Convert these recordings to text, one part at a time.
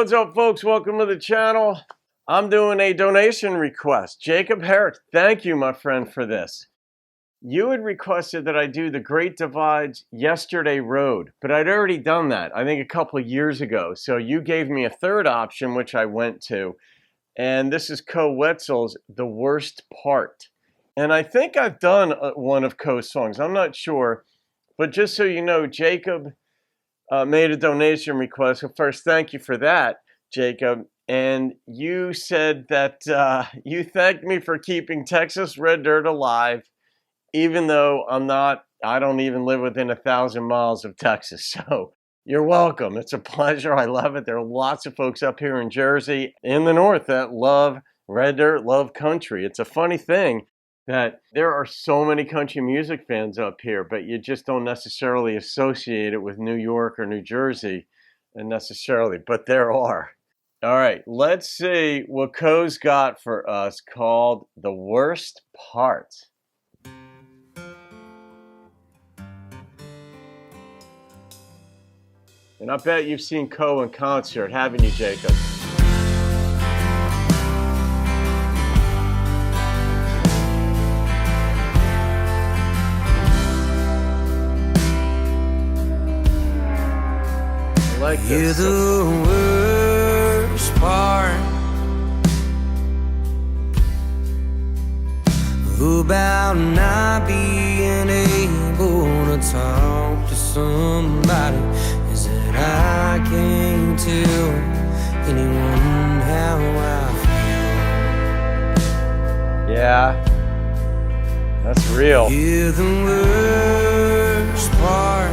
What's up, folks? Welcome to the channel. I'm doing a donation request. Jacob Herrick, thank you, my friend, for this. You had requested that I do the Great Divide's Yesterday Road, but I'd already done that, I think a couple of years ago. So you gave me a third option, which I went to. And this is Koe Wetzel's The Worst Part. And I think I've done one of Koe's songs. I'm not sure. But just so you know, Jacob made a donation request. So first, thank you for that, Jacob. And you said that you thanked me for keeping Texas Red Dirt alive, even though I don't even live within 1,000 miles of Texas. So you're welcome. It's a pleasure. I love it. There are lots of folks up here in Jersey, in the north, that love Red Dirt, love country. It's a funny thing that there are so many country music fans up here, but you just don't necessarily associate it with New York or New Jersey necessarily, but there are. All right, let's see what Koe's got for us called The Worst Part. And I bet you've seen Koe in concert, haven't you, Jacob? Like you're the worst part about not being able to talk to somebody is that I can't tell anyone how I feel. Yeah, that's real. You're the worst part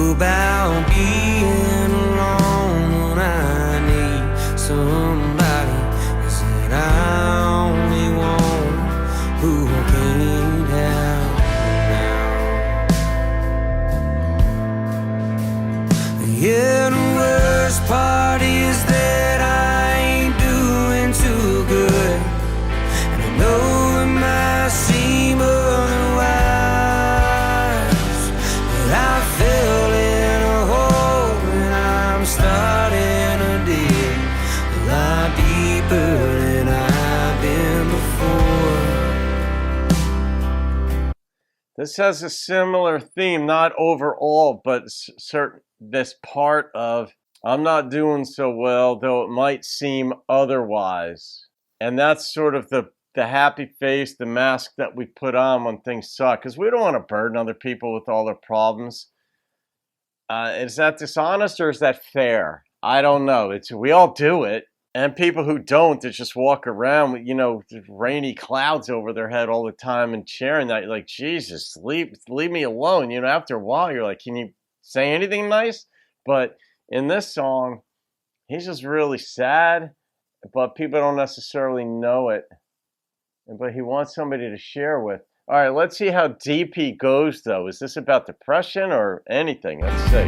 about being alone when I need somebody is that I only want who I can't have now. Yeah, the worst part is that I ain't doing too good, and I know it might seem otherwise, but I feel starting to dig a lot deeper than I've been before. This has a similar theme, not overall, but certain this part of I'm not doing so well, though it might seem otherwise. And that's sort of the happy face, the mask that we put on when things suck, because we don't want to burden other people with all their problems. Is that dishonest or is that fair? I don't know. We all do it. And people who don't, that just walk around with, rainy clouds over their head all the time and sharing that. You're like, Jesus, leave me alone. After a while, you're like, can you say anything nice? But in this song, he's just really sad, but people don't necessarily know it. But he wants somebody to share with. All right, let's see how deep he goes, though. Is this about depression or anything? Let's see.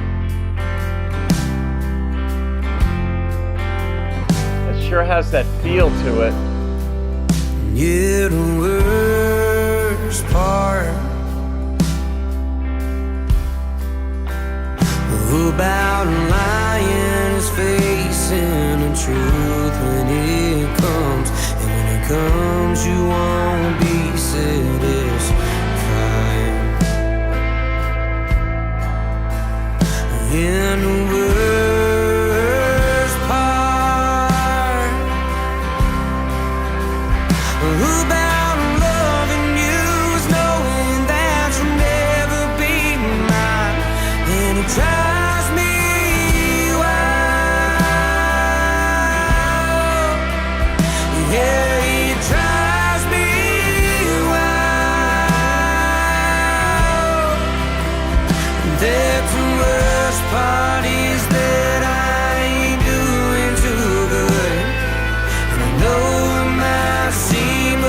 It sure has that feel to it. Yeah, the worst part about lying is facing the truth when it comes. And when it comes, you won't be satisfied. And the worst part about loving you is knowing that you'll never be mine. And it drives me wild. Yeah, it drives me wild. That's the worst part is that I ain't doing too good, and I know it might seem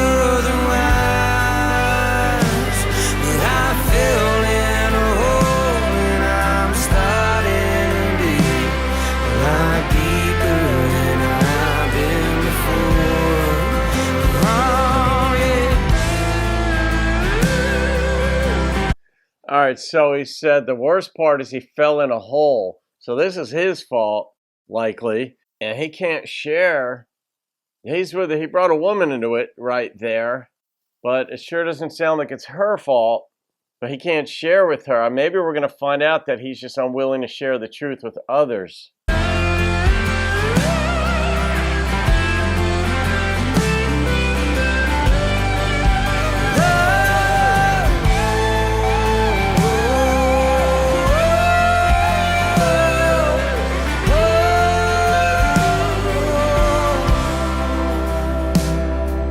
right, so he said the worst part is he fell in a hole. So this is his fault, likely, and he can't share. He brought a woman into it right there, but it sure doesn't sound like it's her fault. But he can't share with her. Maybe we're going to find out that he's just unwilling to share the truth with others.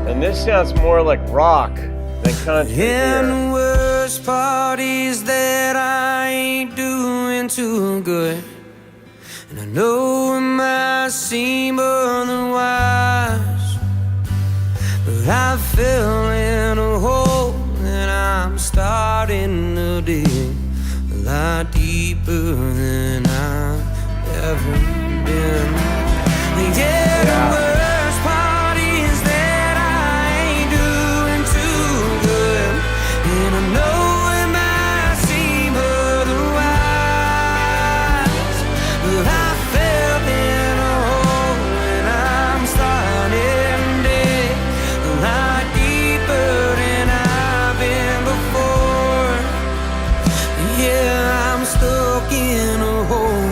And this sounds more like rock than country. And the worst part is that I ain't doing too good. And I know it might seem otherwise, but I fell in a hole and I'm starting to dig a lot deeper than I've ever been. Yeah, the worst part is that I ain't doing too good, and I know it might seem otherwise, but I fell in a hole and I'm starting to dig a lot deeper than I've been before. Yeah, I'm stuck in a hole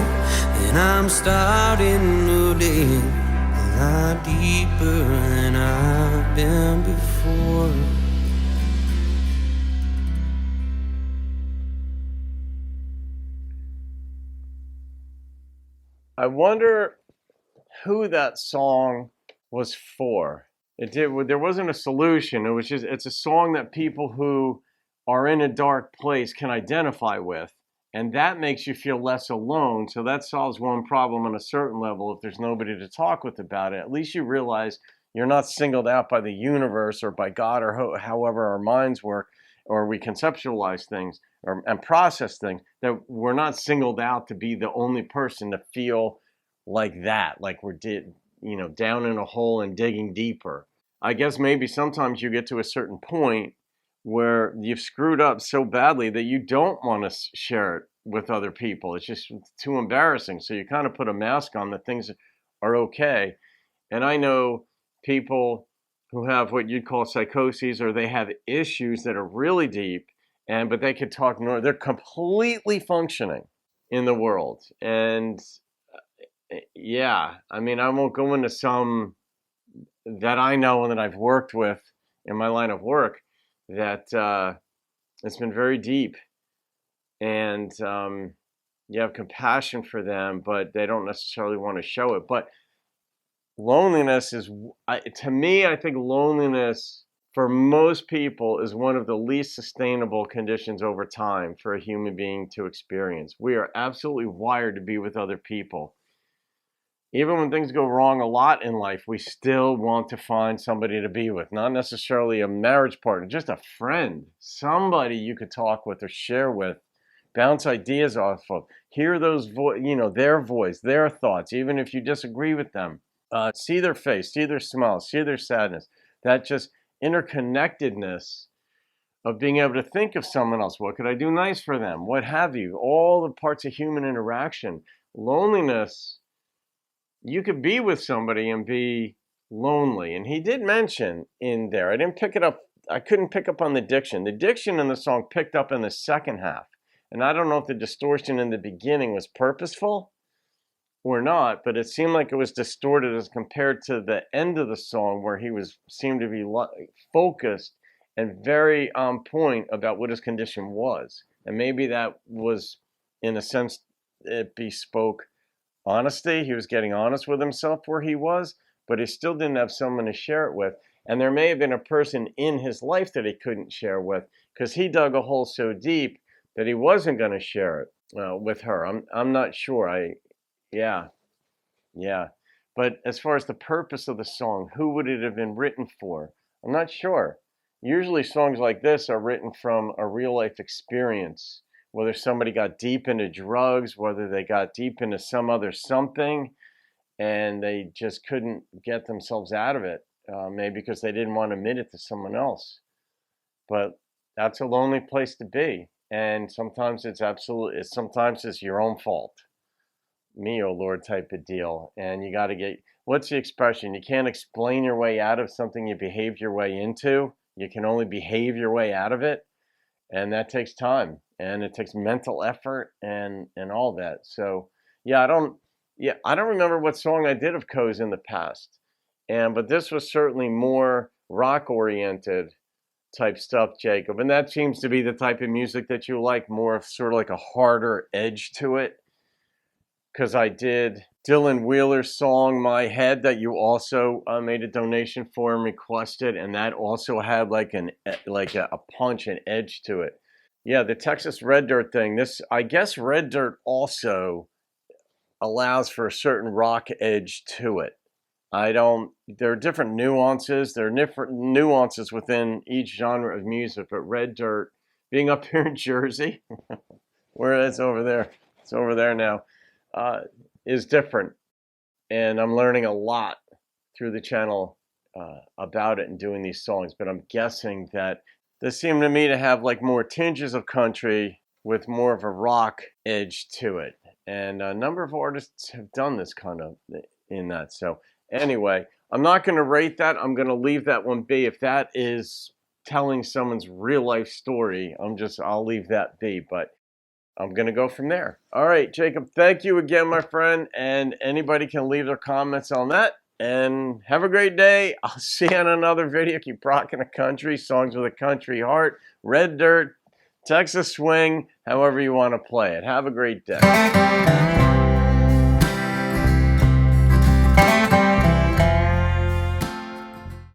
and I'm starting to dig a lot deeper than I've been before. I wonder who that song was for. There wasn't a solution. It's a song that people who are in a dark place can identify with, and that makes you feel less alone. So that solves one problem on a certain level. If there's nobody to talk with about it, at least you realize you're not singled out by the universe or by God or however our minds work or we conceptualize things and process things, that we're not singled out to be the only person to feel like that, like we're down in a hole and digging deeper. I guess maybe sometimes you get to a certain point where you've screwed up so badly that you don't want to share it with other people. It's just too embarrassing. So you kind of put a mask on that things are okay. And I know people who have what you'd call psychoses, or they have issues that are really deep, but they could talk normal. They're completely functioning in the world. And yeah, I mean, I won't go into some that I know and that I've worked with in my line of work that it's been very deep, and you have compassion for them, but they don't necessarily want to show it. But loneliness to me, I think loneliness for most people is one of the least sustainable conditions over time for a human being to experience. We are absolutely wired to be with other people. Even when things go wrong a lot in life, we still want to find somebody to be with. Not necessarily a marriage partner, just a friend. Somebody you could talk with or share with, bounce ideas off of. Hear those their voice, their thoughts, even if you disagree with them. See their face, see their smile, see their sadness. That just interconnectedness of being able to think of someone else. What could I do nice for them? What have you? All the parts of human interaction. Loneliness, you could be with somebody and be lonely. And he did mention in there, I couldn't pick up on the diction. The diction in the song picked up in the second half. And I don't know if the distortion in the beginning was purposeful or not, but it seemed like it was distorted as compared to the end of the song, where he seemed to be focused and very on point about what his condition was. And maybe that was, in a sense, it bespoke honesty. He was getting honest with himself where he was, but he still didn't have someone to share it with. And there may have been a person in his life that he couldn't share with, because he dug a hole so deep that he wasn't going to share it with her. I'm not sure. Yeah. But as far as the purpose of the song, who would it have been written for? I'm not sure. Usually songs like this are written from a real life experience, whether somebody got deep into drugs, whether they got deep into some other something, and they just couldn't get themselves out of it, maybe because they didn't want to admit it to someone else. But that's a lonely place to be. And sometimes sometimes it's your own fault. Me, oh Lord, type of deal. And you got to what's the expression? You can't explain your way out of something you behaved your way into. You can only behave your way out of it. And that takes time, and it takes mental effort and all that. So yeah, I don't remember what song I did of Koe's in the past. But this was certainly more rock oriented type stuff, Jacob. And that seems to be the type of music that you like, more of sort of like a harder edge to it. Because I did Dylan Wheeler's song "My Head" that you also made a donation for and requested, and that also had like a punch and edge to it. Yeah, the Texas Red Dirt thing. I guess Red Dirt also allows for a certain rock edge to it. There are different nuances. There are different nuances within each genre of music, but Red Dirt, being up here in Jersey, where it's over there, it's over there now, is different. And I'm learning a lot through the channel about it and doing these songs. But I'm guessing that they seem to me to have like more tinges of country with more of a rock edge to it. And a number of artists have done this kind of in that. So anyway, I'm not going to rate that. I'm going to leave that one be. If that is telling someone's real life story, I'll leave that be. But I'm going to go from there. All right, Jacob, thank you again, my friend. And anybody can leave their comments on that. And have a great day. I'll see you on another video. Keep rocking the country, songs with a country heart, Red Dirt, Texas Swing, however you want to play it. Have a great day.